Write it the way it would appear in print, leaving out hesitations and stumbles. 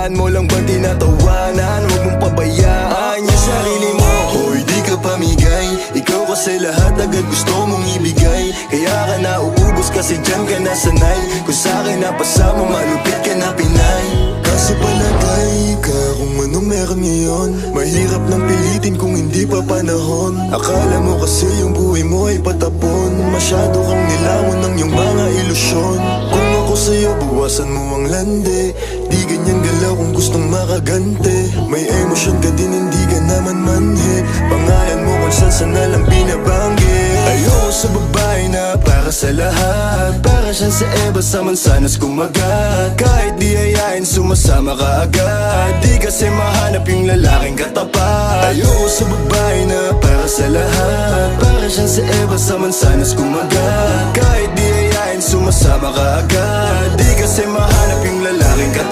Hayaan mo lang bang tinatawanan? Huwag mong pabayaan yung sarili mo. Hoy, di ka pamigay, ikaw kasi lahat agad gusto mong ibigay. Kaya ka nauubos kasi dyan ka nasanay. Kung sa'kin napasama, malupit ka na Pinay. Kaso palagay ka kung anong meron ngayon. Mahirap lang pilitin kung hindi pa panahon. Akala mo kasi yung buhay mo ay patapon. Masyado kang nilamon ng iyong mga ilusyon. Kung ako sa'yo, buwasan mo ang lande. Di ganyan galaw kung gustong makagante. May emosyon ka din, hindi ka naman manhe. Pangalan mo kung saan na lang binabanggit. Ayoko sa babae na para sa lahat. Para siyang si Eva sa mansanas kumagat. Kahit di ayain, sumasama ka agad. Di kasi mahanap yung lalaking katapat. Ayoko sa babae na para sa lahat. Para siyang si Eva sa mansanas kumagat. Kahit di ayain, sumasama ka agad. Di kasi mahanap